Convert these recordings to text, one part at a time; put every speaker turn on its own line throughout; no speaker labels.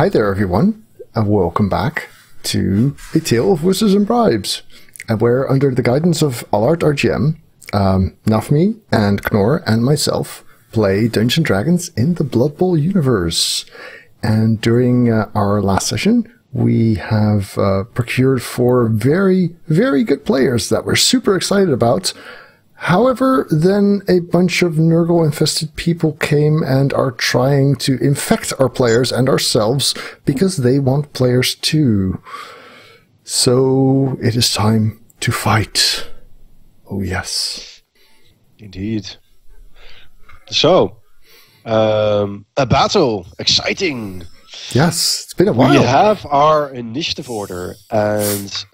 Hi there, everyone, and welcome back to A Tale of Wizards and Bribes, where under the guidance of Allard, our GM, Nafmi and cKnoor and myself play Dungeons & Dragons in the Blood Bowl universe. And during our last session, we have procured 4 very, very good players that we're super excited about. However, then a bunch of Nurgle-infested people came and are trying to infect our players and ourselves because they want players too. So it is time to fight. Oh, yes.
Indeed. So, a battle. Exciting.
Yes, it's been a while.
We have our initiative order, and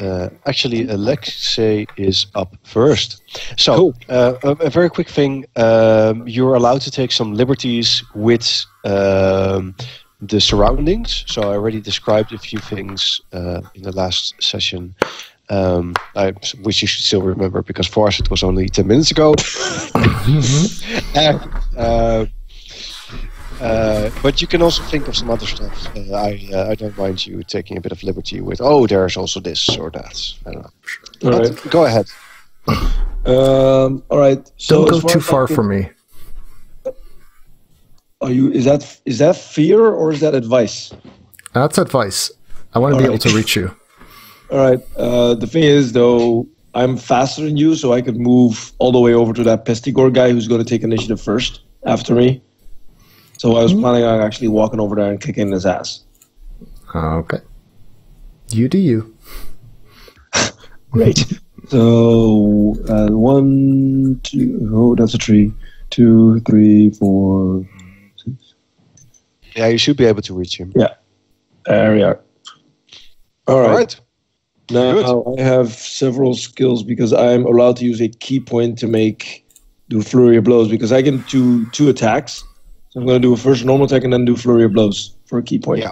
actually Alexei is up first. So, a very quick thing. You're allowed to take some liberties with the surroundings. So I already described a few things in the last session, which you should still remember, because for us it was only 10 minutes ago. But you can also think of some other stuff. I don't mind you taking a bit of liberty with, there's also this or that. I don't know.
All right.
Go ahead.
All right. So
Don't go too far from me.
Is that fear or is that advice?
That's advice. I want to be able to reach you.
All right. The thing is, though, I'm faster than you, so I could move all the way over to that Pestigore guy who's going to take initiative first after me. So I was planning on actually walking over there and kicking his ass.
Okay. You do you.
Great. So 1, 2. Oh, that's a tree. 2, 3, 4, 6.
Yeah, you should be able to reach him.
Yeah. There we are. All right. Now
Good.
I have several skills because I'm allowed to use a key point to do flurry of blows, because I can do 2 attacks. So I'm going to do a first normal attack and then do flurry of blows for a key point.
Yeah,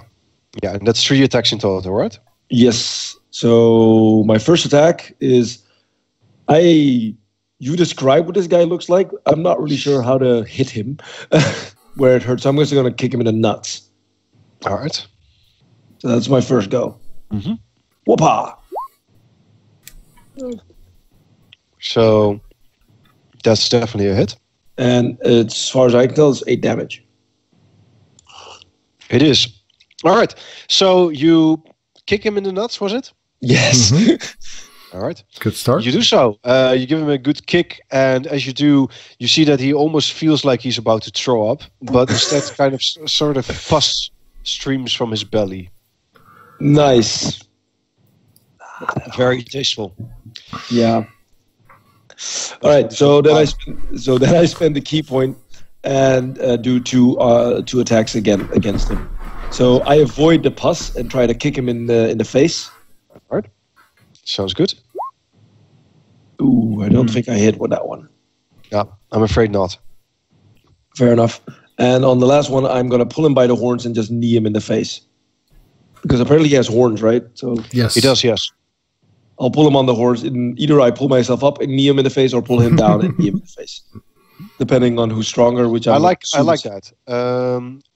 and that's 3 attacks in total, right?
Yes. So my first attack is, you describe what this guy looks like. I'm not really sure how to hit him where it hurts. So I'm just going to kick him in the nuts.
All right.
So that's my first go.
Mm-hmm.
Whoopah!
So that's definitely a hit.
And as far as I can tell, it's 8 damage.
It is. All right. So you kick him in the nuts, was it?
Yes.
All right.
Good start.
You do so. You give him a good kick, and as you do, you see that he almost feels like he's about to throw up, but instead kind of sort of pus streams from his belly.
Nice.
Very tasteful.
Yeah. All right. So then I spend the key point and do two attacks again against him. So I avoid the pus and try to kick him in the face.
All right. Sounds good.
Ooh, I don't think I hit with that one.
Yeah, I'm afraid not.
Fair enough. And on the last one, I'm going to pull him by the horns and just knee him in the face. Because apparently he has horns, right? So
Yes.
He does, yes.
I'll pull him on the horns. Either I pull myself up and knee him in the face, or pull him down and knee him in the face. Depending on who's stronger, which
I like that.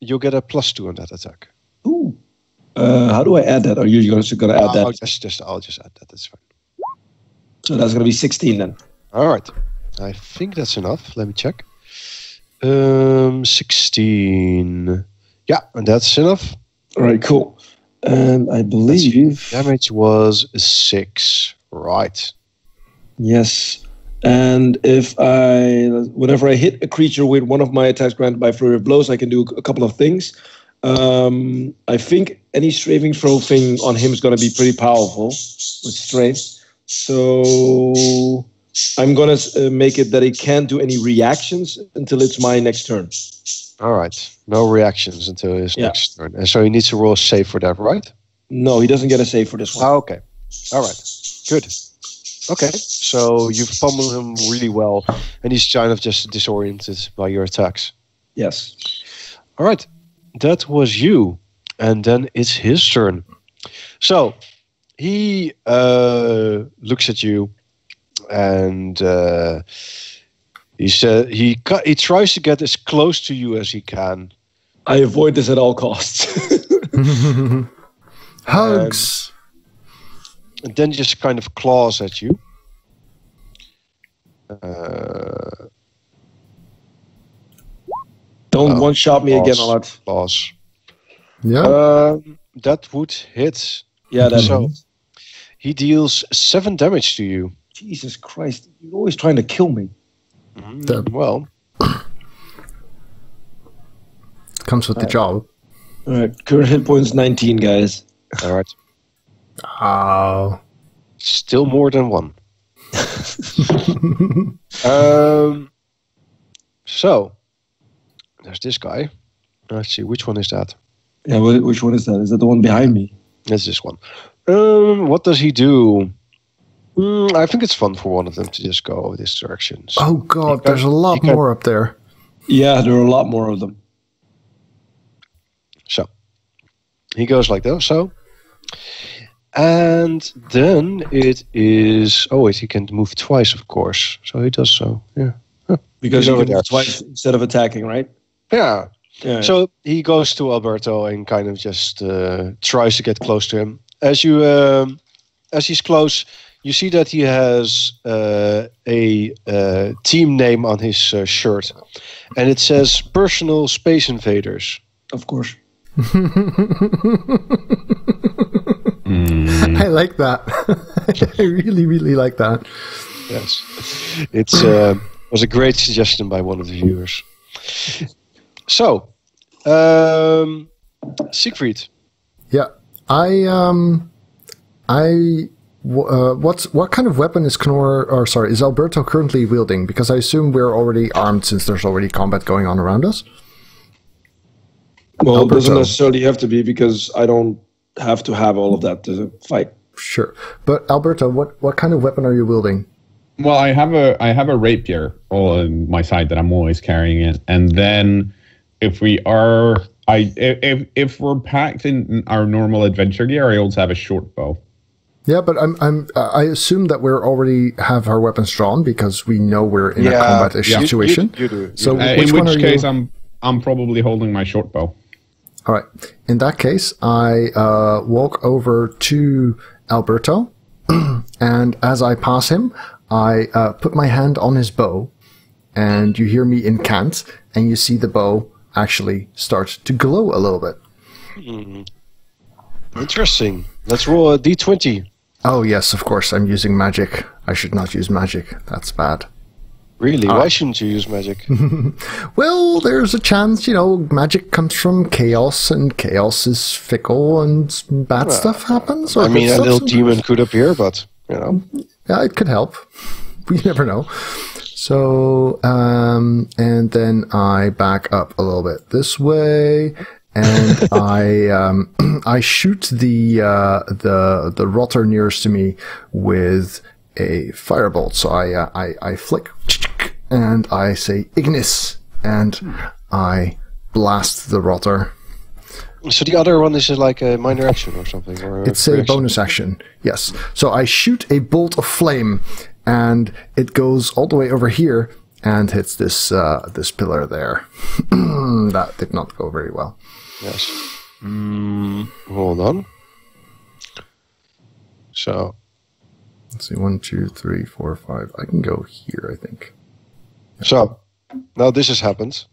You'll get a +2 on that attack.
Ooh. How do I add that? Are you going to add that?
I'll just add that. That's fine.
So that's going to be 16 then.
All right. I think that's enough. Let me check. 16. Yeah, and that's enough.
All right, cool. And I believe
Damage was 6. Right.
Yes. And whenever I hit a creature with one of my attacks granted by flurry of blows, I can do a couple of things. I think any strafing throw thing on him is going to be pretty powerful with strength. So I'm going to make it that he can't do any reactions until it's my next turn.
All right. No reactions until his next turn. And so he needs to roll a save for that, right?
No, he doesn't get a save for this one.
Oh, okay. All right. Good. Okay. So you've pummeled him really well, and he's kind of just disoriented by your attacks.
Yes.
All right. That was you. And then it's his turn. So he looks at you, and he tries to get as close to you as he can.
I avoid this at all costs.
Hugs.
And then just kind of claws at you.
Don't one-shot me again, Allard.
Claws.
Yeah.
That would hit.
Yeah, that's
So he deals 7 damage to you.
Jesus Christ. You're always trying to kill me.
Well,
Comes with the job.
Alright, current hit points 19, guys.
all right.
Oh.
Still more than 1. So there's this guy. Let's see, which one is that?
Yeah, which one is that? Is that the one behind me?
That's this one. What does he do? I think it's fun for one of them to just go this direction. So
Oh god, there's a lot more up there.
Yeah, there are a lot more of them.
So he goes like that. So, and then it is. Oh wait, he can move twice, of course. So he does so. Yeah.
Because
He's
you
over
can
there.
move twice instead of attacking, right?
Yeah.
Yeah.
So he goes to Alberto and kind of just tries to get close to him. As he's close, you see that he has a team name on his shirt, and it says "Personal Space Invaders."
Of course.
I like that. I really, really like that.
Yes, it was a great suggestion by one of the viewers. So, Siegfried.
Yeah. What kind of weapon is is Alberto currently wielding? Because I assume we're already armed since there's already combat going on around us.
Well, it doesn't
Alberto.
necessarily have to be because I don't have to have all of that to fight.
Sure. But Alberto, what kind of weapon are you wielding?
Well, I have a rapier on my side that I'm always carrying it, and then if we're packed in our normal adventure gear, I also have a short bow.
Yeah, but I assume that we're already have our weapons drawn because we know we're in a combat situation.
You do.
So
In
one
which
are
case,
you?
I'm probably holding my short bow.
All right. In that case, I walk over to Alberto, and as I pass him, I put my hand on his bow, and you hear me incant, and you see the bow actually start to glow a little bit.
Interesting. Let's roll a d20.
Oh yes, of course, I'm using magic. I should not use magic. That's bad.
Really? Why shouldn't you use magic?
Well, there's a chance, magic comes from chaos, and chaos is fickle, and bad stuff happens. Or
I mean,
good
a
stuff
little
sometimes.
demon could appear, but
Yeah, it could help. We never know. So, and then I back up a little bit this way, and I shoot the rotter nearest to me with a firebolt. So I flick, and I say Ignis, and I blast the rotter.
So the other one is like a minor action or something? Or
It's a bonus action, yes. So I shoot a bolt of flame, and it goes all the way over here and hits this this pillar there. That did not go very well.
Yes. Hold on. So,
Let's see, 1, 2, 3, 4, 5. I can go here, I think.
so now this has happened.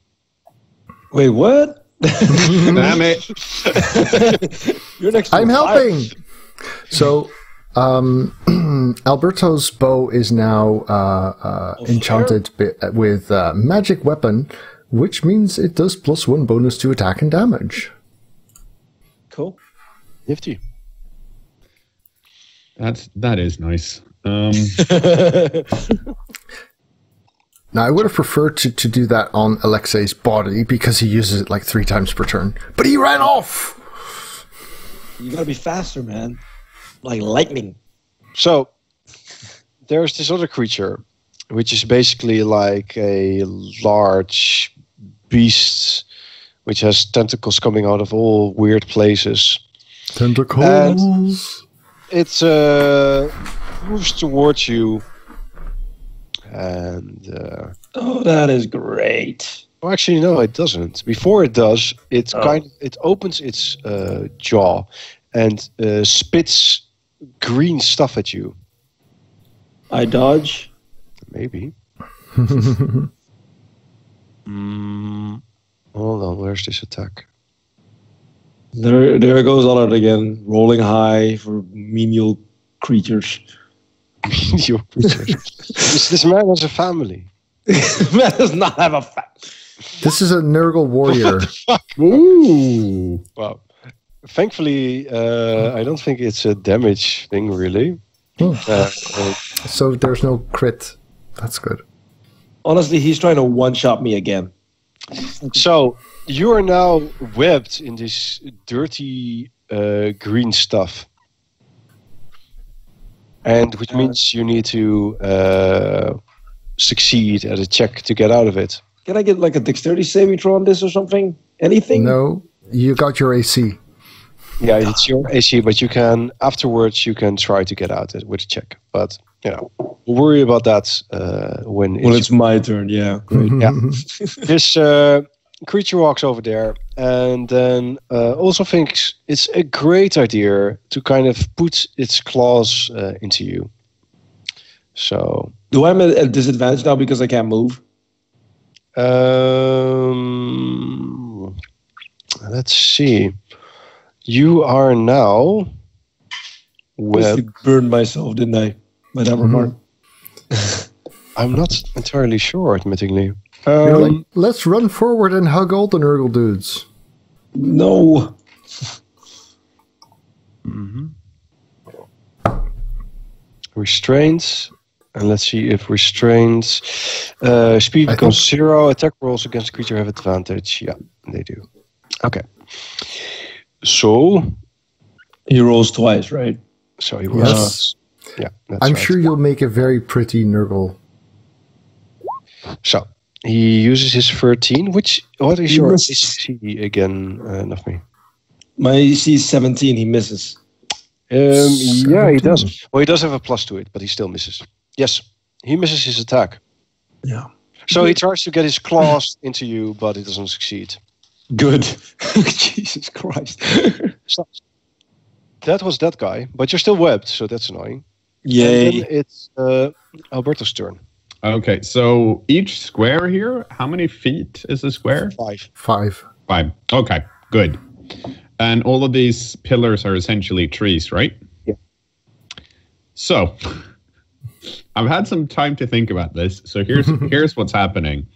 Wait, what?
Damn it!
You're next to
I'm
the fire.
helping! So, Alberto's bow is now enchanted with magic weapon, which means it does +1 bonus to attack and damage.
Cool.
Nifty.
That is nice.
Now, I would have preferred to do that on Alexei's body because he uses it like 3 times per turn. But he ran off!
You gotta be faster, man. Like lightning.
So, there's this other creature, which is basically like a large beast, which has tentacles coming out of all weird places.
Tentacles!
It moves towards you, and
Oh, that is great.
Oh, actually, no, it doesn't. Before it does, it it opens its jaw and spits green stuff at you.
I dodge.
Maybe. Hold on, where's this attack?
There goes Allard again, rolling high for menial creatures.
Menial creatures. This man has a family.
Man does not have a
This is a Nurgle warrior.
Ooh.
Wow. Thankfully, I don't think it's a damage thing, really.
So there's no crit. That's good.
Honestly, he's trying to one-shot me again.
So, you are now webbed in this dirty green stuff. And which means you need to succeed at a check to get out of it.
Can I get like a dexterity saving throw on this or something? Anything?
No, you got your AC.
Yeah, it's your AC, but you can, afterwards, you can try to get out it with a check. But, you know, we'll worry about that when
it's my turn, yeah. Great.
Yeah. This creature walks over there and then also thinks it's a great idea to kind of put its claws into you. So...
Do I have a disadvantage now because I can't move?
Let's see. You are now...
I burned myself, didn't I? By that remark.
I'm not entirely sure, admittingly.
You're like, let's run forward and hug all the Nurgle dudes.
No.
Restraints. And let's see if restraints. Speed becomes 0. Attack rolls against the creature have advantage. Yeah, they do. Okay. So.
He rolls twice, right?
So he rolls. Yeah, that's
I'm
right.
sure you'll make a very pretty Nurgle.
So. He uses his 13. What is your AC again, Nafmi?
My AC is 17. He misses.
Yeah, he does. Well, he does have a plus to it, but he still misses. Yes, he misses his attack.
Yeah.
So he tries to get his claws into you, but it doesn't succeed.
Good. Jesus Christ.
So, that was that guy, but you're still webbed, so that's annoying.
Yay.
And then it's Alberto's turn.
Okay, so each square here, how many feet is a square?
5.
5.
5. Okay, good. And all of these pillars are essentially trees, right?
Yeah.
So, I've had some time to think about this. So here's what's happening.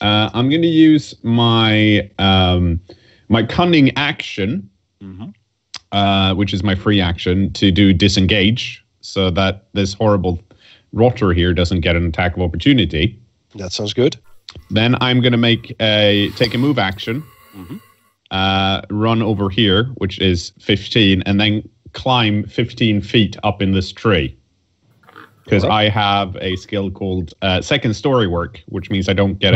I'm going to use my my cunning action, which is my free action, to do disengage, so that this horrible rotter here doesn't get an attack of opportunity.
That sounds good.
Then I'm going to take a move action, run over here, which is 15, and then climb 15 feet up in this tree. Because I have a skill called second story work, which means I don't get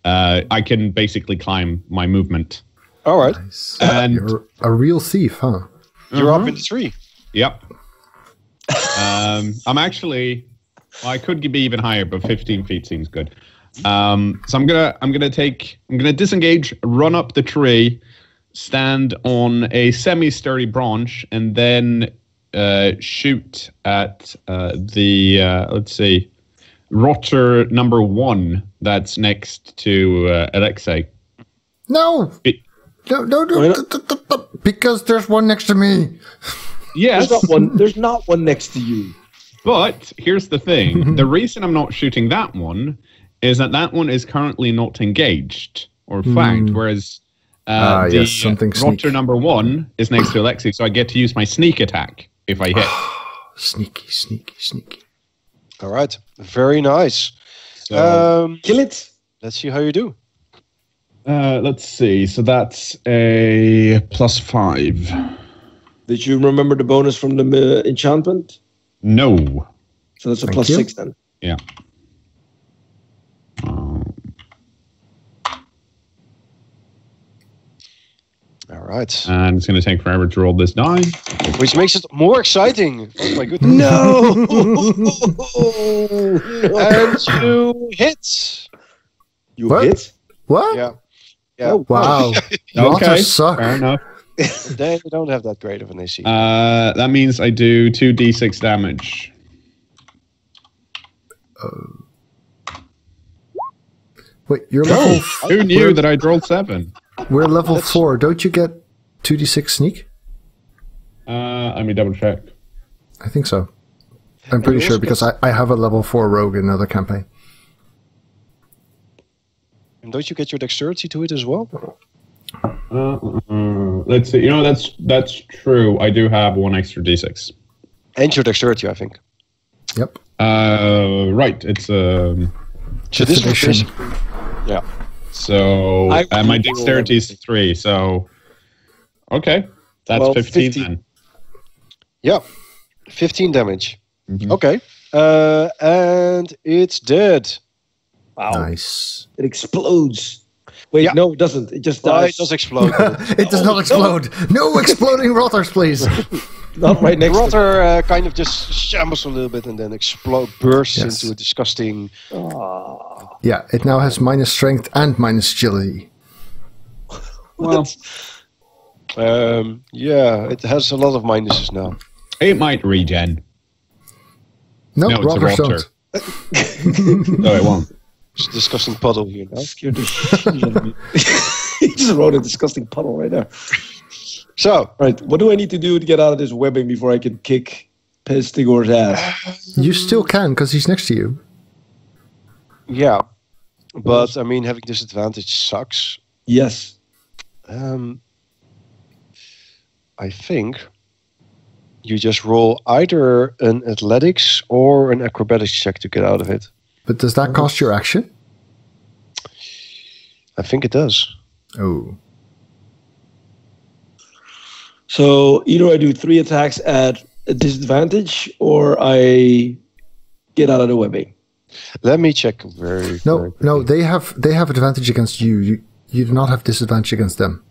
I can basically climb my movement.
All right.
Nice.
And
You're a real thief, huh?
You're up in the tree.
Yep. I'm actually, I could be even higher, but 15 feet seems good. So I'm gonna disengage, run up the tree, stand on a semi-sturdy branch, and then shoot at let's see, rotter number 1 that's next to Alexei.
No! No, because there's one next to me.
Yes.
There's not one next to you.
But here's the thing. The reason I'm not shooting that one is that one is currently not engaged or flanked, whereas rotter number 1 is next to Alexei, so I get to use my sneak attack if I hit.
Sneaky.
All right. Very nice.
So,
Kill it.
Let's see how you do.
let's see. So that's a +5.
Did you remember the bonus from the enchantment?
No.
So that's a
Thank
+6
you.
then.
Yeah.
All right.
And it's going to take forever to roll this die.
Which makes it more exciting. Oh my goodness.
No!
And you hit.
You
What?
hit?
What?
Yeah. Yeah.
Oh,
Wow.
Okay,
Rotters suck.
fair enough.
They don't have that great of an AC.
That means I do 2d6 damage.
Wait, you're level.
Who knew that I'd rolled 7?
We're level 4. Don't you get 2d6 sneak?
Let me double check.
I think so. I'm pretty sure because I have a level 4 rogue in another campaign.
And don't you get your dexterity to it as well?
Let's see. You know, that's true. I do have 1 extra d6.
And your dexterity, I think.
Yep.
Right. It's
Destination.
Yeah.
so
I
and my
roll
dexterity is 3. So okay, that's
Well,
15
50.
then.
Yeah. 15 damage.
Mhm.
Okay. And it's dead.
wow.
Nice.
It explodes. Wait,
Yeah.
no, it doesn't. It just
Well,
dies.
it does explode.
It does not explode. No exploding rotters, please.
Not right
The
next to
rotter kind of just shambles a little bit and then bursts
Yes.
into a disgusting...
Yeah, it now has minus strength and minus agility.
Well,
Yeah, it has a lot of minuses now.
it might regen.
No,
No, it's a
rotters
rotter.
don't.
No, it won't.
It's a disgusting puddle here now.
Scared the shit out of me. He just wrote a disgusting puddle right there.
So,
Right, what do I need to do to get out of this webbing before I can kick cKnoor's ass?
You still can because he's next to you.
yeah. But, I mean, having disadvantage sucks.
Yes.
I think you just roll either an athletics or an acrobatics check to get out of it.
But does that cost your action?
I think it does.
Oh.
So either I do 3 attacks at a disadvantage or I get out of the webbing.
Let me check very
No, no, they have advantage against you. You do not have disadvantage against them.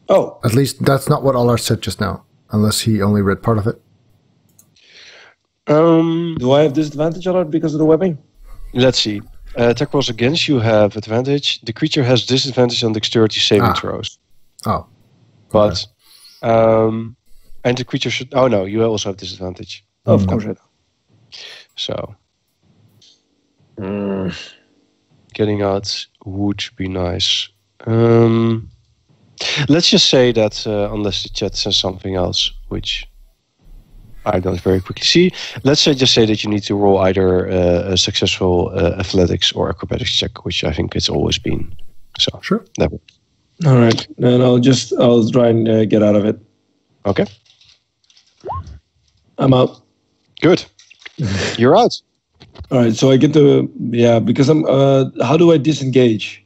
Oh,
At least that's not what Allard said just now, unless he only read part of it.
do I have disadvantage on it because of the webbing?
Let's see. Attack rolls against you have advantage. The creature has disadvantage on dexterity saving throws.
Oh.
But, and the creature should... Oh no, you also have disadvantage.
Of course I do.
So, getting out would be nice. Let's just say that unless the chat says something else, which I don't very quickly see, let's just say that you need to roll either a successful athletics or acrobatics check, which I think it's always been. So
Sure.
that works.
All right, and I'll try and get out of it.
Okay,
I'm out.
good. You're out.
All right, so I get to because I'm. How do I disengage?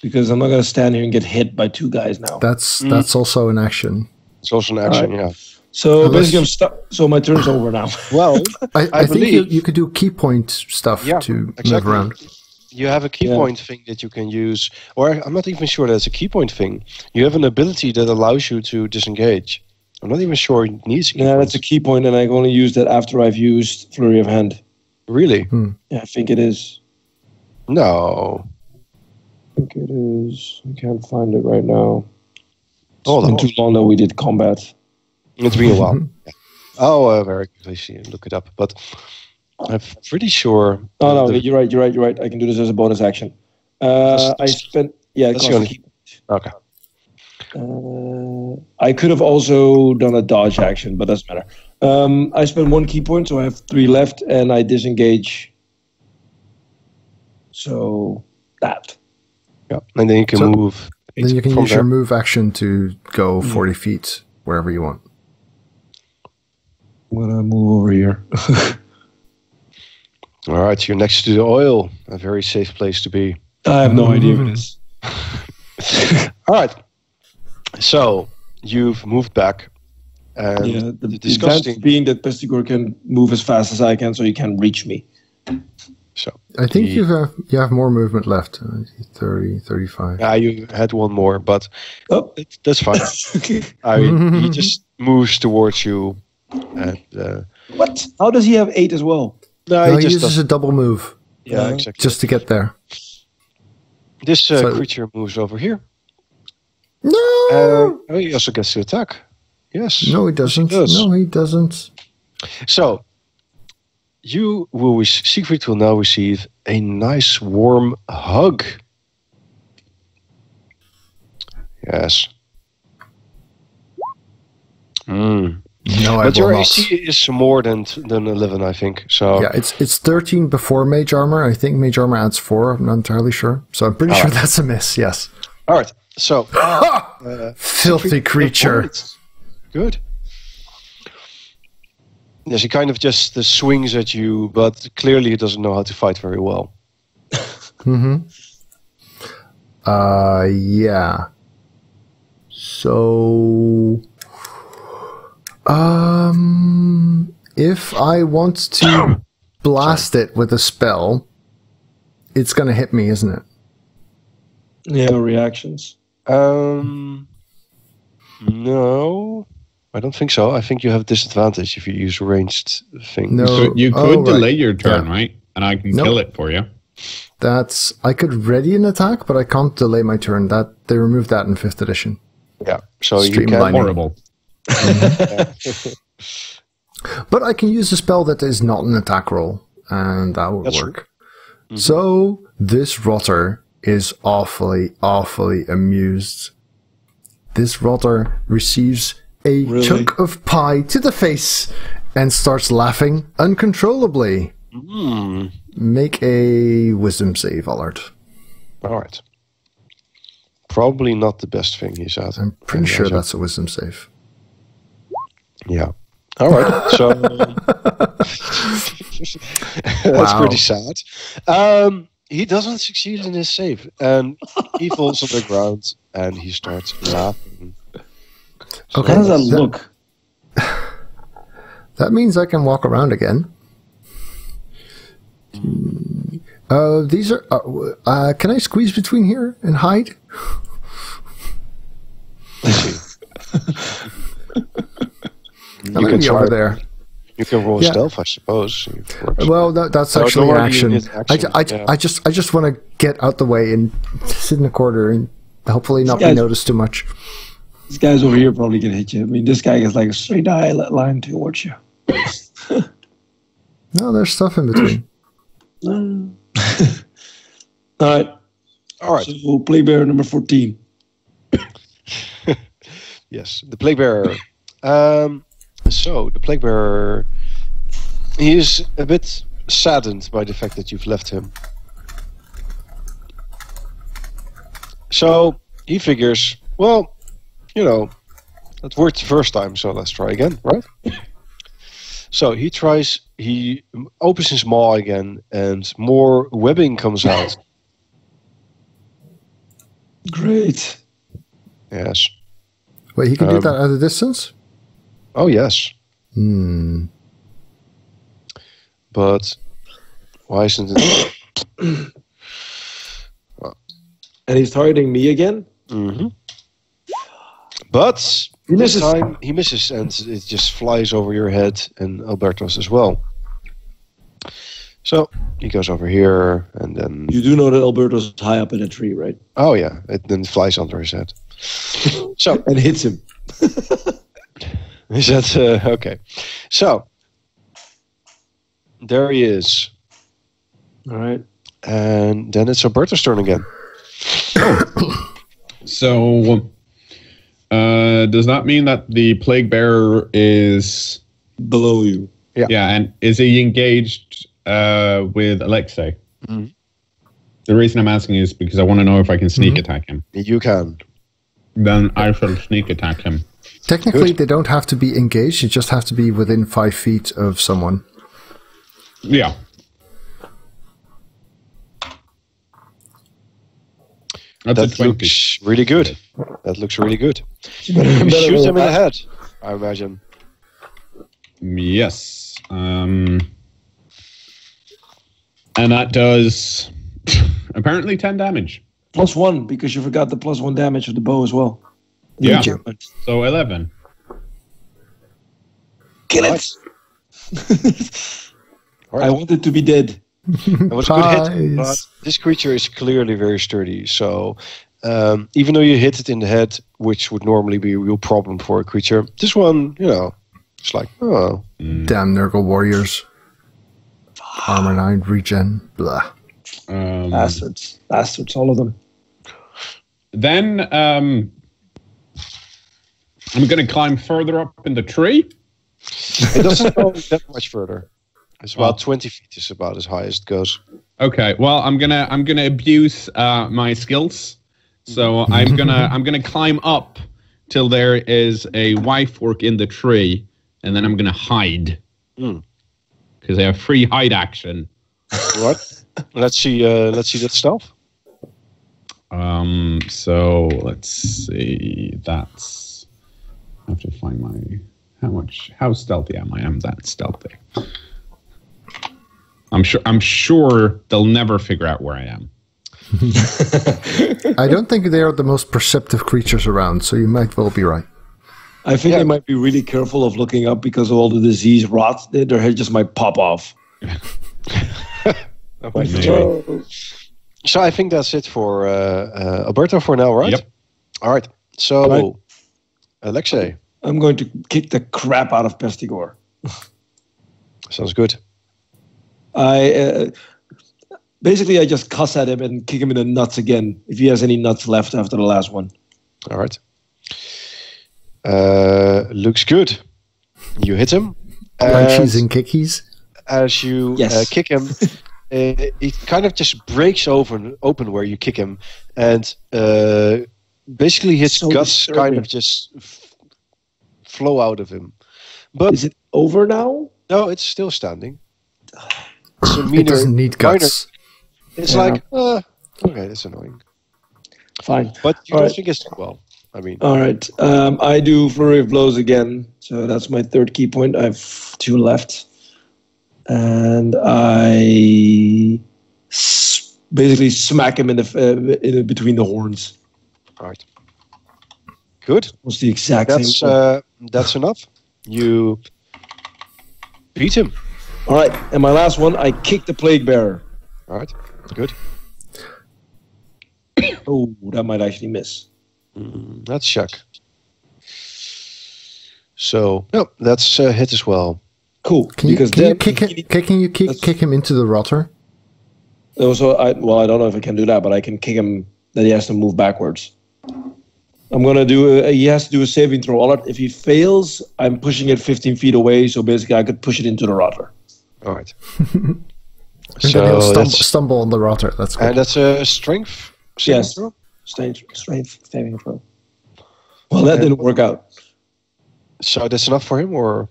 Because I'm not gonna stand here and get hit by 2 guys now.
That's also an action.
It's also an action,
Alright.
yeah.
So
Unless-
basically, I'm stuck. So my turn's over now.
Well,
I think
believe-
you could do key point stuff
Yeah,
to move
exactly.
around.
You have a key
Yeah.
point thing that you can use, or I'm not even sure that's a key point thing. You have an ability that allows you to disengage. I'm not even sure it needs a key
Yeah,
point.
that's a key point, and I can only use that after I've used Flurry of Hand.
Really?
Yeah, I think it is.
No.
I think it is. I can't find it right now.
Hold
It's
on.
been too long that we did combat.
It's been a while. Yeah. Oh, very quickly look it up. But I'm pretty sure.
Oh no,
the-
you're right. I can do this as a bonus action. I spent. Yeah, it
That's
costs
the
a
only-
key.
Okay.
I could have also done a dodge action, but doesn't matter. I spent 1 key point, so I have 3 left, and I disengage. So that.
Yeah. And then you can
So-
move.
Then you can
from
use your
there.
move action to go 40 feet wherever you want.
I'm gonna move over here.
All right. You're next to the oil. A very safe place to be.
I have no idea what it is.
All right. So you've moved back. And
Yeah,
the
the
disgusting.
advantage being that cKnoor can move as fast as I can, so he can reach me.
So
I think
The-
you have more movement left. 30, 35.
yeah, you had one more, but
Oh,
that's fine. He just moves towards you, and
what? How does he have 8 as well?
no,
No,
he
he
just
uses
does.
a double move
Yeah,
Yeah.
exactly.
just to get there.
This
So-
creature moves over here.
No!
He also gets to attack. Yes.
No, he
Yes,
doesn't.
does.
No, he doesn't.
So, Siegfried will now receive a nice warm hug. Yes.
No, I
But
will
your
not.
AC is more than 11, I think. So
Yeah, it's 13 before mage armor. I think mage armor adds 4. I'm not entirely sure. So I'm pretty sure that's a miss. Yes.
all right. So
Filthy creature.
Good. Yes, he kind of just swings at you, but clearly he doesn't know how to fight very well.
Yeah. So, if I want to blast it with a spell, it's gonna hit me, isn't it?
Yeah, reactions.
No, I don't think so. I think you have disadvantage if you use ranged things.
No.
So you
Oh,
could
right.
delay your turn,
Yeah.
right? And I can
Nope.
kill it for you.
I could ready an attack, but I can't delay my turn. They removed that in 5th edition.
Yeah, so you
Streamlining.
can.
Horrible.
But I can use a spell that is not an attack roll, and that would
That's
work. So this rotter is awfully, awfully amused. This rotter receives a
Really?
chunk of pie to the face and starts laughing uncontrollably. Make a wisdom save, Allard.
All right. Probably not the best thing he's at.
I'm pretty sure that's a wisdom save.
Yeah. All right. So that's
Wow.
pretty sad. He doesn't succeed in his save, and he falls on the ground and he starts laughing.
Okay,
How does that look?
That means I can walk around again. These are. Can I squeeze between here and hide? I'm gonna
can
be
try.
over there.
You can roll
Yeah.
stealth, I suppose.
Well, that's
No,
actually
don't
an
worry,
action.
it's action, yeah.
I just want to get out the way and sit in the corner and hopefully not be
Guys-
noticed too much.
These guys over here probably gonna hit you. I mean, this guy is like a straight eye line towards you.
No, there's stuff in between.
All right.
All right.
So play bear number 14.
Yes, the plague bearer. So the plague bearer, he is a bit saddened by the fact that you've left him. So he figures, well, you know, that worked the first time, so let's try again, right? So he opens his maw again, and more webbing comes out.
Great.
Yes.
Wait, he can do that at a distance?
Oh, yes. But why isn't it?
And he's targeting me again?
Mm-hmm. But
He
this
misses.
time he misses, and it just flies over your head and Alberto's as well. So he goes over here, and then
You do know that Alberto's high up in a tree, right?
oh yeah, it then flies under his head. So
And hits him.
is that okay? So there he is,
All right.
and then it's Alberto's turn again.
So, does that mean that the plague bearer is
Below you.
yeah, and is he engaged with Alexei?
Mhm.
The reason I'm asking is because I want to know if I can sneak attack him.
You can.
Then I shall sneak attack him.
Technically, they don't have to be engaged. You just have to be within 5 feet of someone.
Yeah. That's a
That
20.
looks really good. That looks really good. You
Better
shoot
roll
him in the
that.
head, I imagine.
Yes. And that does apparently 10 damage.
+1, because you forgot the +1 damage of the bow as well.
Yeah.
Thank you.
So 11.
Kill it!
Nice. All
I
right.
wanted to be dead.
It was a good hit, but
Pies.
this creature is clearly very sturdy. So even though you hit it in the head, which would normally be a real problem for a creature, this one, it's like, oh.
Damn Nurgle warriors. Armor 9 regen. Blah.
Bastards, all of them.
Then I'm going to climb further up in the tree.
It doesn't go that much further. It's about 20 feet is about as high as it goes.
Okay, well, I'm gonna abuse my skills. So I'm gonna climb up till there is a Y-fork in the tree, and then I'm gonna hide because I have free hide action.
What? Let's see that stuff.
So let's see. That's I have to find my how stealthy am I? I'm that stealthy. I'm sure they'll never figure out where I am.
I don't think they are the most perceptive creatures around, so you might well be right.
I think they might be really careful of looking up because of all the disease rot. Their head just might pop off.
So I think that's it for Alberto for now, right?
Yep.
All right. So, Alexei.
I'm going to kick the crap out of Pestigore.
Sounds good.
I just cuss at him and kick him in the nuts again if he has any nuts left after the last one.
All right. Looks good. You hit him.
Lunchies and kickies.
As you kick him, it kind of just breaks open where you kick him, and basically his guts kind of just flow out of him. But
is it over now?
No, it's still standing.
It doesn't need guts.
It's like, okay, that's annoying.
Fine.
But you don't think it's well. I mean.
All right. I do Flurry of Blows again. So that's my third key point. I have 2 left. And I basically smack him in between the horns.
All right. Good.
What's the exact same?
That's enough. You beat him.
All right, and my last one, I kick the Plague Bearer.
All right, good.
Oh, that might actually miss.
That's Chuck. So, no, that's hit as well.
Cool.
Can you kick him into the rotter?
Also, I don't know if I can do that, but I can kick him that he has to move backwards. I'm going to do he has to do a saving throw. All right, if he fails, I'm pushing it 15 feet away, so basically I could push it into the rotter.
All right.
So then he'll stumble on the rotter. That's good.
And that's a strength saving throw?
Strength saving throw. Well, that didn't work out.
So that's enough for him, or?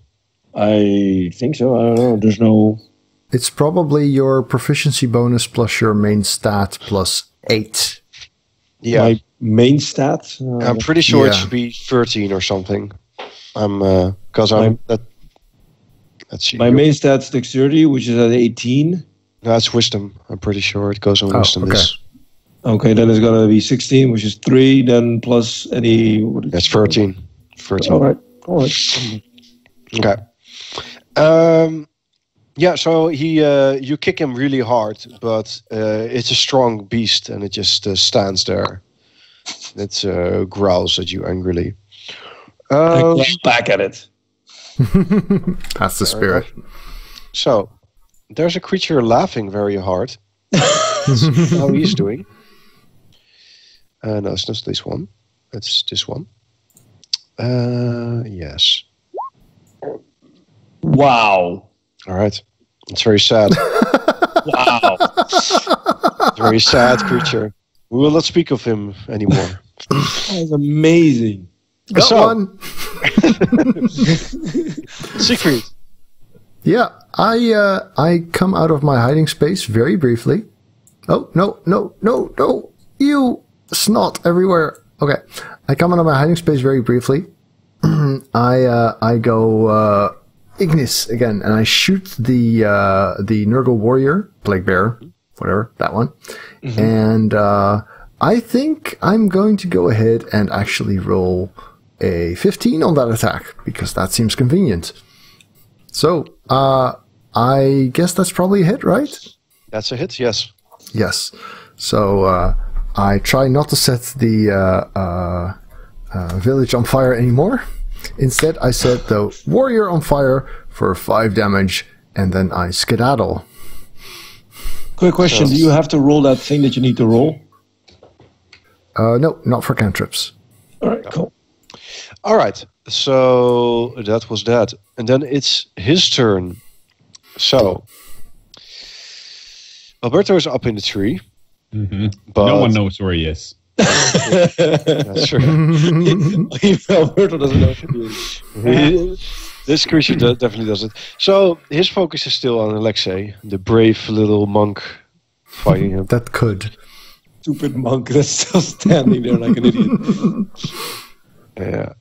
I think so. I don't know. There's no...
It's probably your proficiency bonus plus your main stat plus 8.
Yeah.
My main stat?
I'm pretty sure it should be 13 or something. Because I'm... Let's see.
My main stat's dexterity, which is at 18.
No, that's wisdom. I'm pretty sure it goes on wisdom.
Okay.
Okay, then it's going to be 16, which is 3, then plus any...
That's 13. 13.
All right.
Okay. Yeah, so you kick him really hard, but it's a strong beast, and it just stands there. It growls at you angrily.
I clap back at it.
That's the spirit.
So, there's a creature laughing very hard. That's how he's doing. No, it's not this one. It's this one. Yes.
Wow.
All right. It's very sad.
Wow.
It's a very sad creature. We will not speak of him anymore.
That is amazing.
Got one.
Siegfried.
Yeah, I come out of my hiding space very briefly. Oh, no. You snot everywhere. Okay. I come out of my hiding space very briefly. I go Ignis again, and I shoot the Nurgle warrior, Plague Bearer, whatever, that one. Mm-hmm. And I think I'm going to go ahead and actually roll a 15 on that attack, because that seems convenient. So, I guess that's probably a hit, right?
That's a hit, yes.
Yes. So I try not to set the village on fire anymore. Instead, I set the warrior on fire for 5 damage, and then I skedaddle.
Quick question: do you have to roll that thing that you need to roll?
No, not for cantrips.
All right, cool.
All right, so that was that. And then it's his turn. So, Alberto is up in the tree. But
No one knows where he is.
That's true.
Alberto doesn't know what it is.
This creature definitely doesn't. So, his focus is still on Alexei, the brave little monk fighting him.
That could.
Stupid monk that's still standing there like an idiot.
Yeah.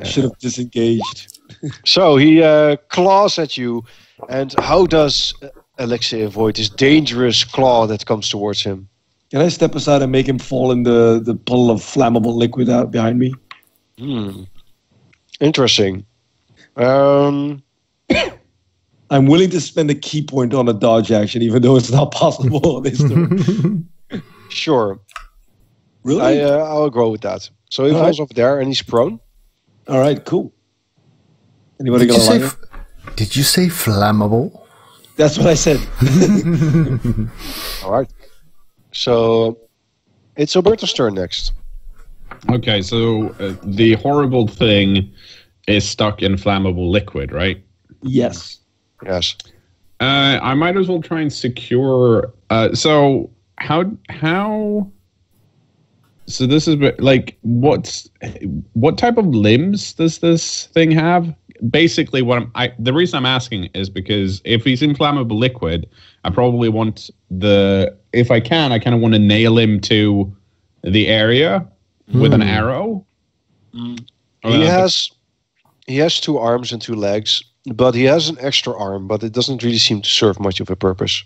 Should have disengaged.
So, he claws at you. And how does Alexei avoid this dangerous claw that comes towards him?
Can I step aside and make him fall in the puddle of flammable liquid out behind me?
Interesting.
I'm willing to spend a key point on a dodge action, even though it's not possible on this turn.
Sure.
Really?
I'll go with that. So he falls over there and he's prone.
All right, cool. Anybody got a line?
Did you say flammable?
That's what I said.
All right. So it's Alberto's turn next.
Okay, so the horrible thing is stuck in flammable liquid, right?
Yes.
Yes.
I might as well try and secure. So how? So this is like what type of limbs does this thing have? Basically, the reason I'm asking is because if he's in flammable liquid, I probably want if I kind of want to nail him to the area with an arrow.
He has 2 arms and 2 legs, but he has an extra arm, but it doesn't really seem to serve much of a purpose.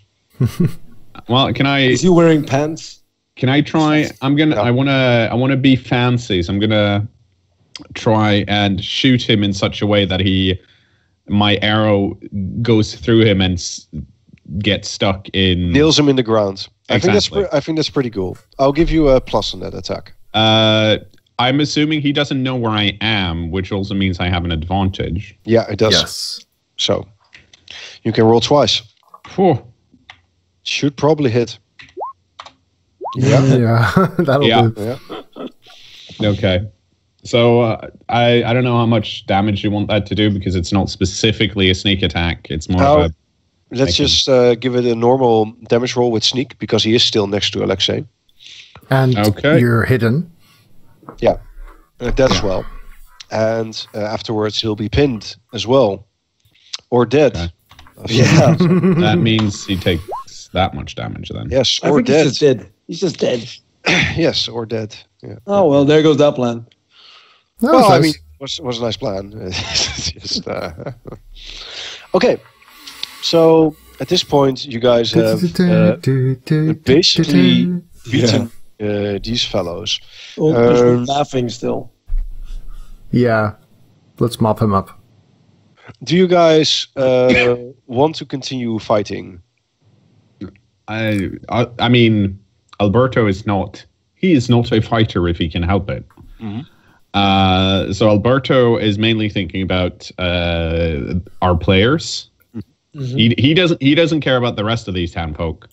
Well, can I?
Is he wearing pants?
Can I try? I wanna be fancy, so I'm gonna try and shoot him in such a way that my arrow goes through him and gets stuck in.
Nails him in the ground.
Exactly.
I think that's pretty cool. I'll give you a plus on that attack.
I'm assuming he doesn't know where I am, which also means I have an advantage.
Yeah, it does.
Yes.
So you can roll twice.
Whew.
Should probably hit.
Yeah. That'll do.
Yeah.
Okay. So I don't know how much damage you want that to do because it's not specifically a sneak attack. It's more of a...
Let's just give it a normal damage roll with sneak because he is still next to Alexei.
And you're hidden.
Yeah, that as well. And afterwards he'll be pinned as well. Or dead.
Okay.
Yeah.
That means he takes that much damage then.
Yes,
I
or
think
dead.
he's just dead. He's just dead.
Yes, or dead. Yeah.
Oh, well, there goes that plan.
That
Well,
was
I
nice.
mean, was a nice plan. It's just, okay, so at this point, you guys have basically beaten these fellows.
Oh, laughing still.
Yeah. Let's mop him up.
Do you guys want to continue fighting?
I mean, Alberto is not. He is not a fighter if he can help it.
Mm-hmm.
So Alberto is mainly thinking about our players.
Mm-hmm.
He doesn't care about the rest of these town folk.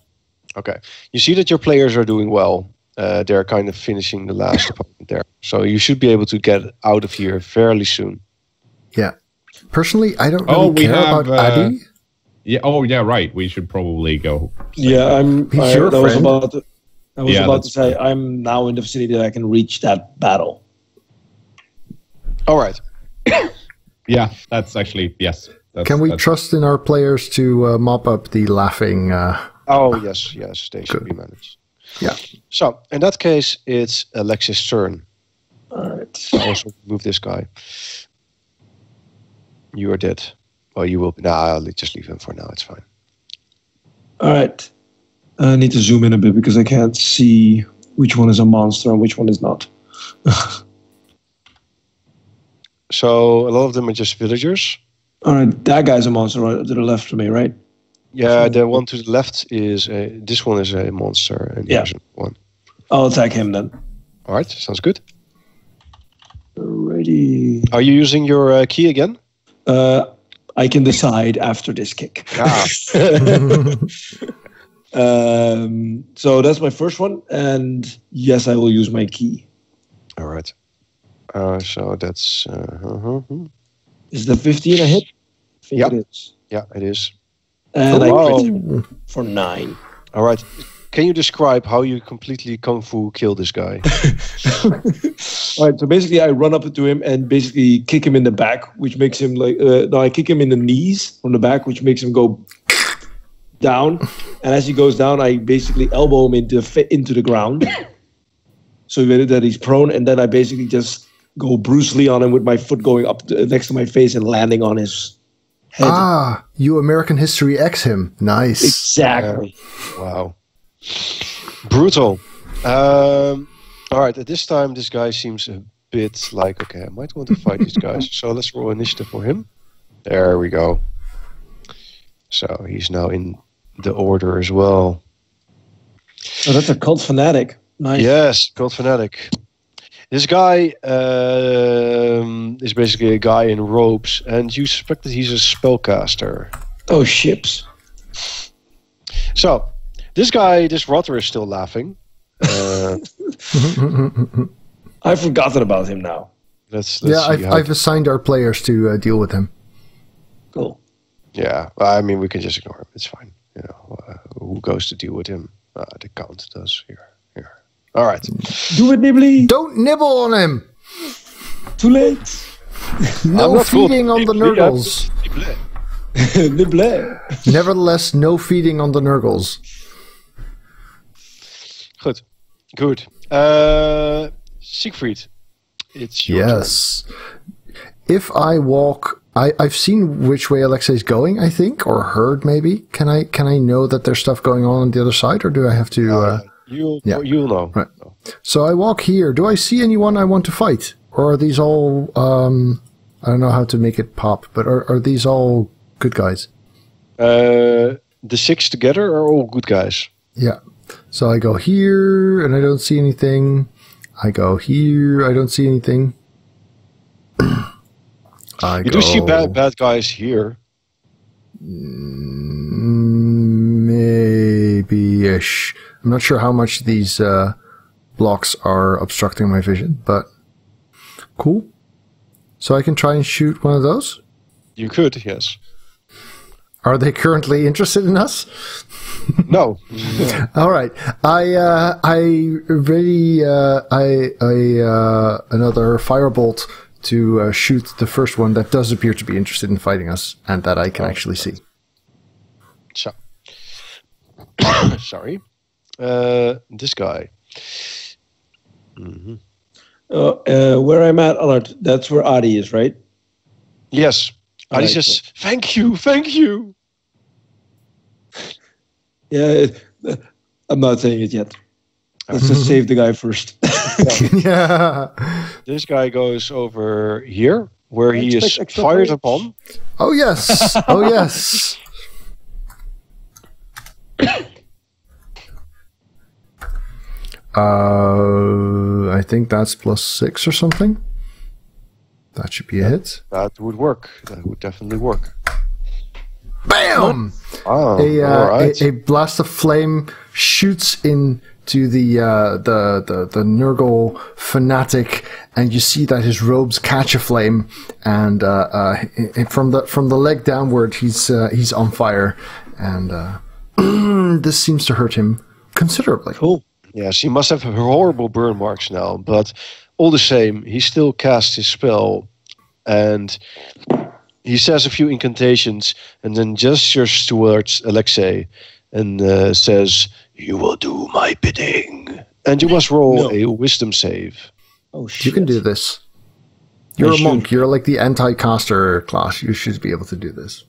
Okay, you see that your players are doing well. They're kind of finishing the last opponent there, so you should be able to get out of here fairly soon.
Yeah. Personally, I don't really care about Addy.
Yeah. Oh, yeah. Right. We should probably go.
Yeah, I was about to
that's
say I'm now in the vicinity that I can reach that battle.
All right.
Yeah, that's actually yes.
Can we trust in our players to mop up the laughing?
Oh yes, they should be managed.
Yeah.
So in that case, it's Alexis' turn.
All right.
I'll also move this guy. You are dead. Well, you will be. Nah, I'll just leave him for now. It's fine.
All right. I need to zoom in a bit because I can't see which one is a monster and which one is not.
So a lot of them are just villagers.
All right, that guy's a monster right to the left of me, right?
Yeah, the one to the left is this one is a monster, and
Yeah.
here's one.
I'll attack him then.
All right, sounds good.
Ready.
Are you using your key again?
I can decide after this kick.
Ah.
So that's my first one, and yes, I will use my key.
All right. So that's
Is the 15 a hit? I think
Yeah.
it is.
yeah, it is.
And
Oh,
I
wow.
crit him for 9.
All right. Can you describe how you completely kung fu kill this guy?
All right, so basically I run up to him and basically kick him in the back, which makes him like, I kick him in the knees from the back, which makes him go down. And as he goes down, I basically elbow him into the ground. So that he's prone, and then I basically just go Bruce Lee on him with my foot going up next to my face and landing on his head.
Ah, you American History X him. Nice.
Exactly.
Wow. Brutal. All right, at this time, this guy seems a bit like, okay, I might want to fight these guys. So let's roll initiative for him. There we go. So he's now in the order as well.
Oh, that's a cult fanatic. Nice.
Yes, Cult Fanatic. This guy is basically a guy in robes, and you suspect that he's a spellcaster.
Oh, ships.
So, this rotter is still laughing.
I've forgotten about him now.
Let's
Yeah,
see how
I've assigned our players to deal with him.
Cool.
Yeah, I mean, we can just ignore him. It's fine. You know, who goes to deal with him? The count does. Here. All right.
Do it, Nibbly.
Don't nibble on him.
Too late.
No
not cool.
feeding on the Nurgles.
Nibbly.
Nevertheless, no feeding on the Nurgles.
Good. Siegfried, it's your
Yes. If I walk, I've seen which way Alexei's going, I think, or heard maybe. Can I know that there's stuff going on the other side, or do I have to?
turn. You'll know.
Right. So I walk here. Do I see anyone I want to fight, or are these all? I don't know how to make it pop, but are these all good guys?
The 6 together are all good guys.
Yeah. So I go here, and I don't see anything. I go here. I don't see anything.
You do see bad guys here.
Maybe-ish. I'm not sure how much these blocks are obstructing my vision, but cool. So I can try and shoot one of those?
You could, yes.
Are they currently interested in us?
No.
All right. I ready another firebolt to shoot the first one that does appear to be interested in fighting us and that I can actually see.
So. Sorry. This guy. Mm-hmm.
Where I'm at, Allard, that's where Adi is, right?
Yes. Adi says, thank you.
Yeah, I'm not saying it yet. Let's just save the guy first.
Yeah.
This guy goes over here, where he is fired upon.
Oh, yes. Oh, yes. I think that's +6 or something. That should be a hit.
That would work. That would definitely work.
Bam!
Oh,
A
all right.
blast of flame shoots into the Nurgle fanatic, and you see that his robes catch a flame, and from the leg downward, he's on fire, and this seems to hurt him considerably.
Cool.
Yes, he must have horrible burn marks now, but all the same, he still casts his spell, and he says a few incantations, and then gestures towards Alexei, and says, "You will do my bidding." And you must roll a wisdom save.
Oh, shit.
You can do this. You're a monk. You're like the anti-caster class. You should be able to do this.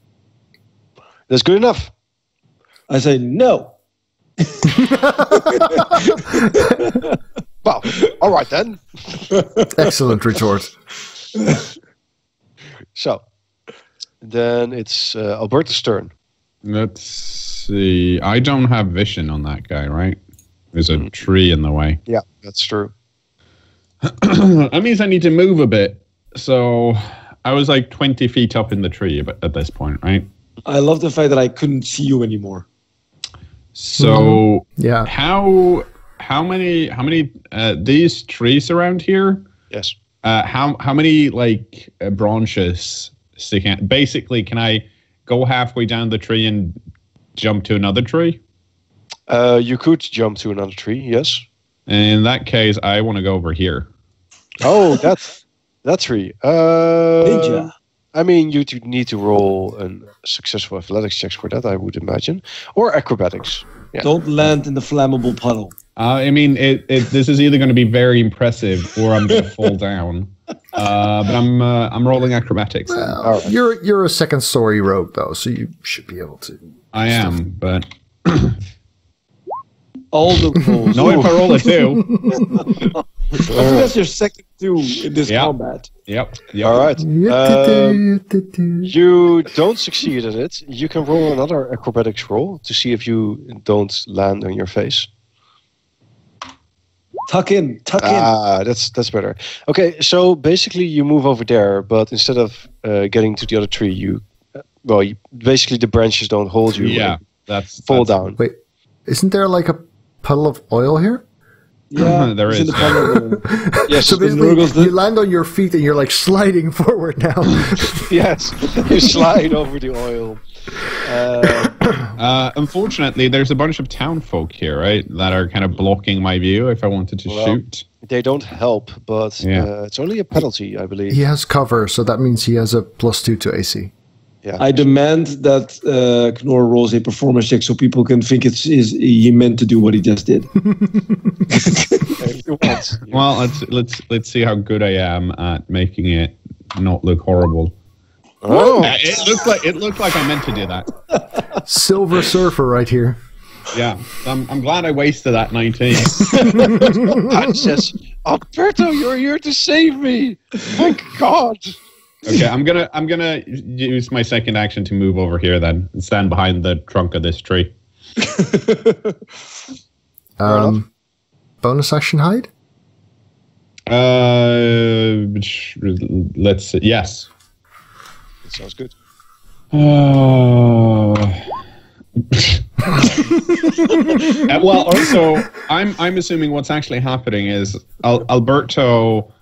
That's good enough.
I say no.
Well, all right then.
Excellent retort.
So, then it's Alberta's turn.
Let's see. I don't have vision on that guy, right? There's a tree in the way.
Yeah, that's true.
That means I need to move a bit. So I was like 20 feet up in the tree at this point, right?
I love the fact that I couldn't see you anymore.
So
Yeah.
how many these trees around here?
Yes.
How many like branches sticking out? Basically, can I go halfway down the tree and jump to another tree?
You could jump to another tree, yes.
In that case, I want to go over here.
Oh, that tree.
Ninja.
I mean, you need to roll a successful athletics checks for that, I would imagine. Or acrobatics. Yeah.
Don't land in the flammable puddle.
I mean, this is either going to be very impressive or I'm going to fall down. But I'm rolling acrobatics.
Well,
right.
You're a second story rogue though, so you should be able to.
I am, but
All the rolls.
no, if I roll a 2.
I think that's your second 2 in this combat.
Yep.
All right. You don't succeed at it. You can roll another acrobatics roll to see if you don't land on your face.
Tuck in.
Ah, that's better. Okay, so basically you move over there, but instead of getting to the other tree, basically the branches don't hold you.
Yeah,
and
that's
fall down.
Wait, isn't there like a puddle of oil here?
Yeah,
There
it's in
is.
the puddle.
Yes,
So basically,
Nurgle's
you land on your feet and you're like sliding forward now.
yes, you slide over the oil.
Unfortunately, there's a bunch of town folk here, right, that are kind of blocking my view if I wanted to shoot.
They don't help, but it's only a penalty, I believe.
He has cover, so that means he has a +2 to AC.
Yeah.
I demand that cKnoor rolls a performance check so people can think he meant to do what he just did.
Well, let's see how good I am at making it not look horrible.
Oh,
It looked like I meant to do that.
Silver Surfer right here.
Yeah, I'm glad I wasted that 19.
I says, Alberto, you're here to save me. Thank God.
Okay, I'm gonna use my second action to move over here then and stand behind the trunk of this tree.
Bonus action hide?
Let's see. Yes.
That sounds good.
Well, also, I'm assuming what's actually happening is Alberto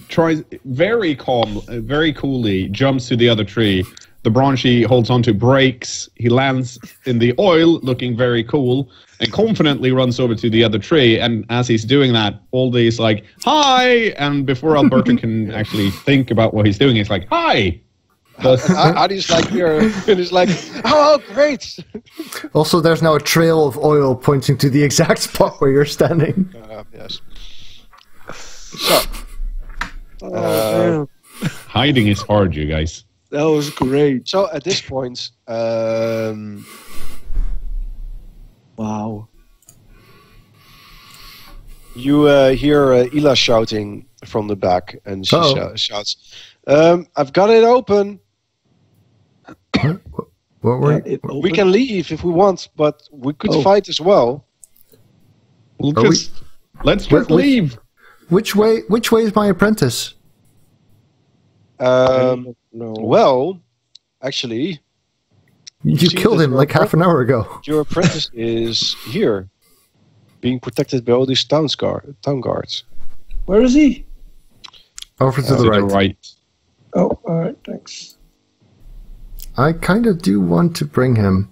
tries very coolly, jumps to the other tree. The branch he holds onto breaks. He lands in the oil, looking very cool, and confidently runs over to the other tree. And as he's doing that, all these like, hi! And before Alberto can actually think about what he's doing, he's like, hi!
Adi's like here, and he's like, oh, great!
Also, there's now a trail of oil pointing to the exact spot where you're standing.
Yes. So,
Hiding is hard, you guys.
That was great.
so at this point,
Wow.
you hear Ila shouting from the back, and she shouts, I've got it open.
What were you?
We can leave if we want, but we could fight as well.
Let's just leave.
Which way is my apprentice?
No.
Well, actually,
You killed him like half an hour ago.
your apprentice is here, being protected by all these town guards.
Where is he?
Over to the right.
Oh, all right. Thanks.
I kind of do want to bring him.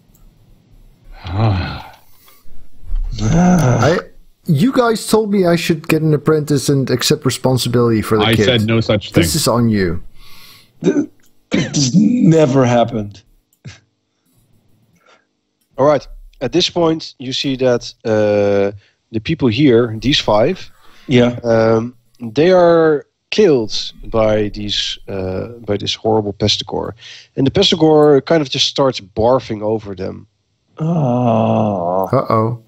You guys told me I should get an apprentice and accept responsibility for the kid.
I said no such thing.
This is on you.
This never happened.
All right. At this point, you see that the people here, these 5, they are killed by this horrible pestigore, and the pestigore kind of just starts barfing over them.
Oh.
Uh-oh.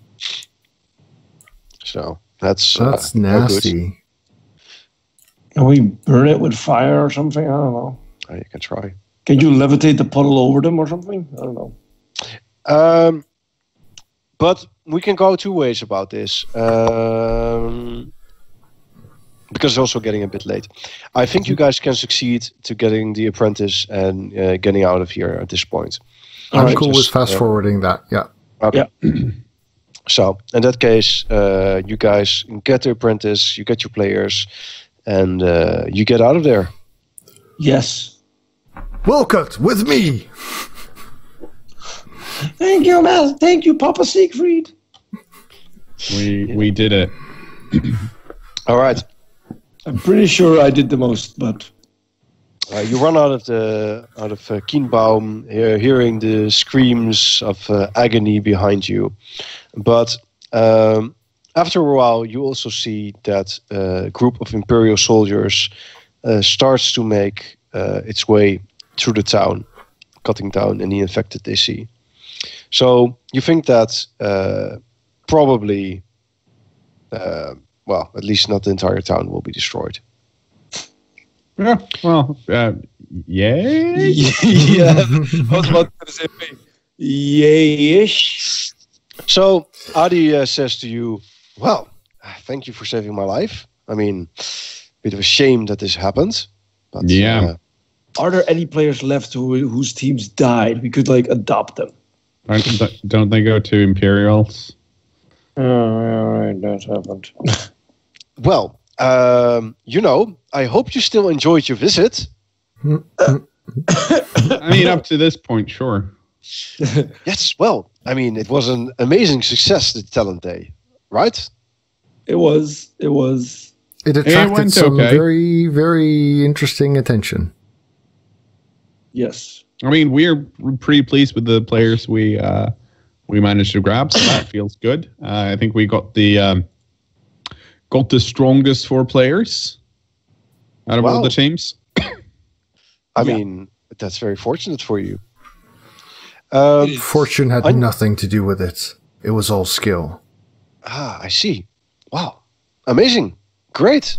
So that's
nasty.
Can we burn it with fire or something? I don't know.
You can try.
Can you levitate the puddle over them or something? I don't know.
But we can go two ways about this. Because it's also getting a bit late. I think you guys can succeed to getting the apprentice and getting out of here at this point.
I'm cool with fast forwarding that. Yeah.
Okay. Yeah. So in that case, you guys get the apprentice, you get your players, and you get out of there.
Yes.
Wilcott, with me.
Thank you, Mel. Thank you, Papa Siegfried.
We did it.
All right.
I'm pretty sure I did the most, but
you run out of Kienbaum, hearing the screams of agony behind you. But after a while, you also see that a group of Imperial soldiers starts to make its way through the town, cutting down any infected they see. So you think that probably, well, at least not the entire town will be destroyed.
Yeah, well, yay?
yeah, I was about to say yay-ish.
So Adi says to you, well, thank you for saving my life. I mean, bit of a shame that this happened. But,
yeah.
Are there any players left whose teams died? We could, adopt them.
Don't they go to Imperials?
Oh, all right, that happened.
Well, I hope you still enjoyed your visit.
I mean, up to this point, sure.
Yes, well, I mean, it was an amazing success, the talent day, right?
It was.
It attracted some very, very interesting attention.
Yes.
I mean, we're pretty pleased with the players we managed to grab, so that feels good. I think we got the strongest 4 players out of all the teams.
I mean, that's very fortunate for you.
Fortune had nothing to do with it. It was all skill.
Ah, I see. Wow. Amazing. Great.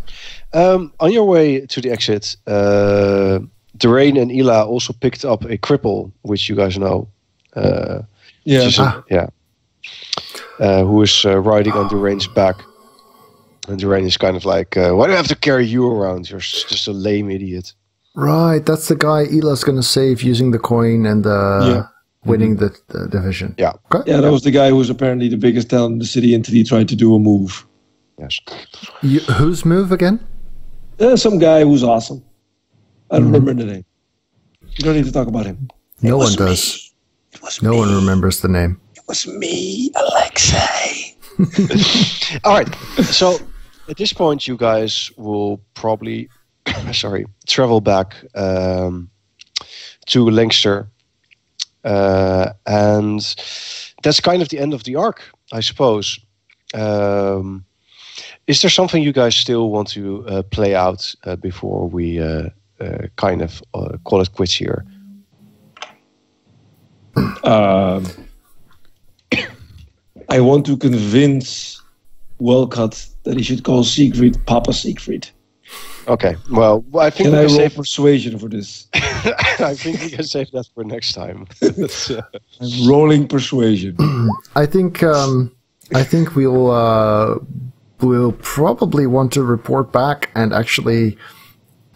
On your way to the exit, Derain and Ela also picked up a cripple, which you guys know. Who is riding on Derain's back. And Derain is kind of like, why do I have to carry you around? You're just a lame idiot.
Right, that's the guy Ela's going to save using the coin and winning the division.
Yeah.
Okay.
Yeah, that was the guy who was apparently the biggest talent in the city until he tried to do a move.
Yes.
Whose move again?
Some guy who's awesome. I don't remember the name. You don't need to talk about him.
No one does. No one remembers the name.
It was me, Alexei.
All right. So at this point, you guys will probably, travel back to Leinster. And that's kind of the end of the arc, I suppose. Is there something you guys still want to play out before we kind of call it quits here?
I want to convince Wilcott that he should call Siegfried Papa Siegfried.
Okay, well, I think
can I roll persuasion for this?
I think we can save that for next time.
I'm rolling persuasion.
I think we'll probably want to report back and actually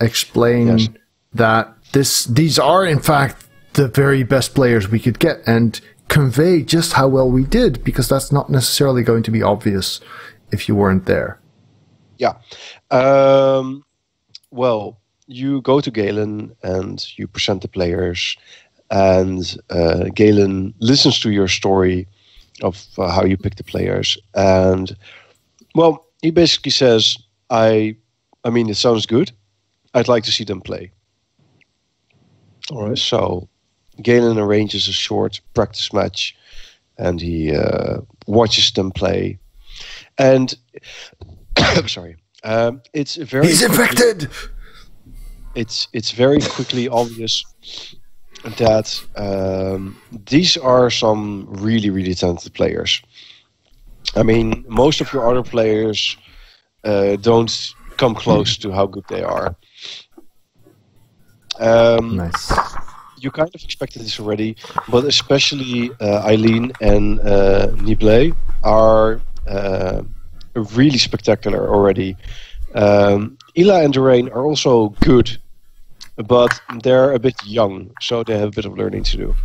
explain that these are in fact the very best players we could get and convey just how well we did, because that's not necessarily going to be obvious if you weren't there.
Yeah. Well, you go to Galen and you present the players, and Galen listens to your story of how you picked the players, and well, he basically says, I mean, it sounds good. I'd like to see them play. All right. So Galen arranges a short practice match, and he watches them play. And it's very.
He's infected.
It's very quickly obvious that these are some really, really talented players. I mean, most of your other players don't come close to how good they are.
Nice.
you kind of expected this already, but especially Eileen and Niblé are really spectacular already. Ela and Doreen are also good, but they're a bit young, so they have a bit of learning to do.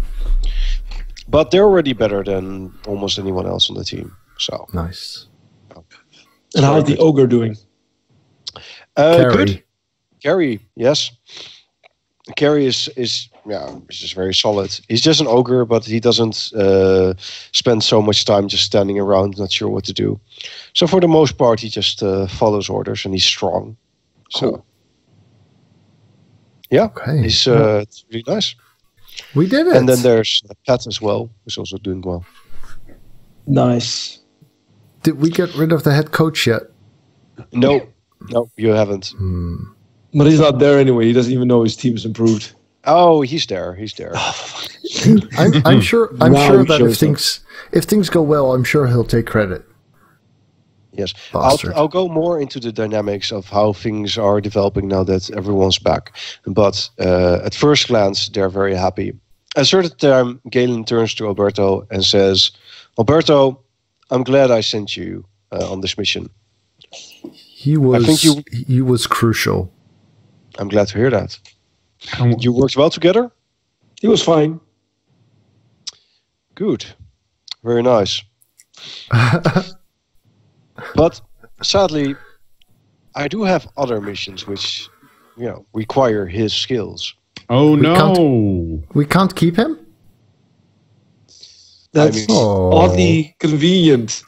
But they're already better than almost anyone else on the team. So
Nice.
And how's the ogre doing?
Good. Carrie, yes. Carrie is just very solid. He's just an ogre, but he doesn't spend so much time just standing around, not sure what to do. So for the most part, he just follows orders, and he's strong. So,
Cool.
yeah,
Okay.
he's it's really nice.
We did it.
And then there's Pat as well, who's also doing well.
Nice.
Did we get rid of the head coach yet?
No, you haven't.
But he's not there anyway. He doesn't even know his team is improved.
Oh, he's there. He's there.
I'm sure. I'm
Now
sure
he
that
shows
if things go well, I'm sure he'll take credit.
Yes,
Bastard.
I'll go more into the dynamics of how things are developing now that everyone's back. But at first glance, they're very happy. At a certain time, Galen turns to Alberto and says, "Alberto, I'm glad I sent you on this mission.
He was.
think
he was crucial.
I'm glad to hear that. You worked well together?
He was fine.
Good. Very nice. But sadly, I do have other missions which, require his skills.
Oh no!
We can't keep him.
That's
Oh.
oddly convenient.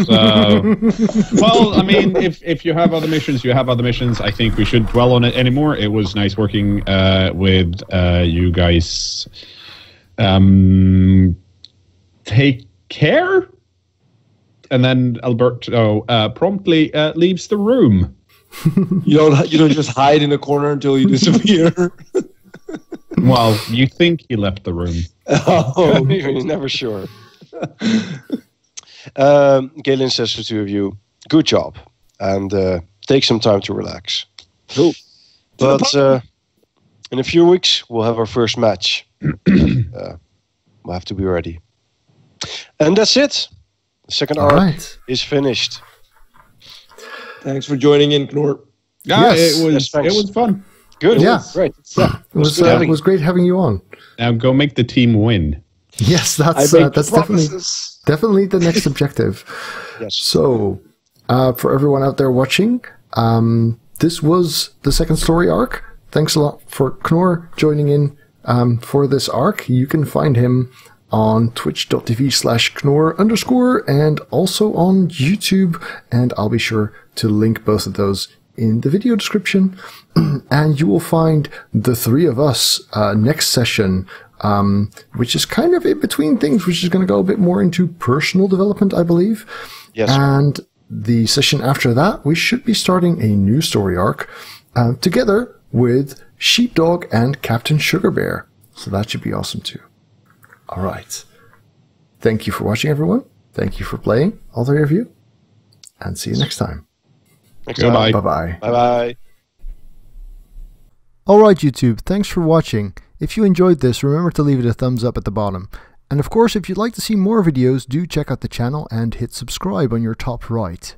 Well, I mean, if you have other missions, you have other missions. I think we should dwell on it anymore. It was nice working with you guys. Take care. And then Alberto promptly leaves the room.
You don't just hide in a corner until you disappear.
Well, you think he left the room.
Oh,
You're never sure. Galen says to the two of you, "Good job," and take some time to relax.
cool.
But in a few weeks, we'll have our first match. We'll have to be ready. And that's it. The second
All
arc
right.
is finished.
Thanks for joining in, Knoor.
Yeah,
Yes.
Yes, thanks.
it was fun.
Good.
Yeah.
Great.
It was
good having
was great having you on.
Now go make the team win.
Yes,
I
that's
make
that's definitely the next objective.
Yes.
So, for everyone out there watching, this was the second story arc. Thanks a lot for cKnoor joining in for this arc. You can find him on twitch.tv/cKnoor_ and also on YouTube. And I'll be sure to link both of those in the video description. And you will find the three of us next session, which is kind of in between things, which is going to go a bit more into personal development, I believe.
Yes.
And the session after that, we should be starting a new story arc together with Sheepdog and Captain Sugar Bear. So that should be awesome too. All right. Thank you for watching, everyone. Thank you for playing, all three of you. And see you next time.
Goodbye.
Bye-bye.
Bye-bye.
Alright YouTube, thanks for watching. If you enjoyed this, remember to leave it a thumbs up at the bottom. And of course, if you'd like to see more videos, do check out the channel and hit subscribe on your top right.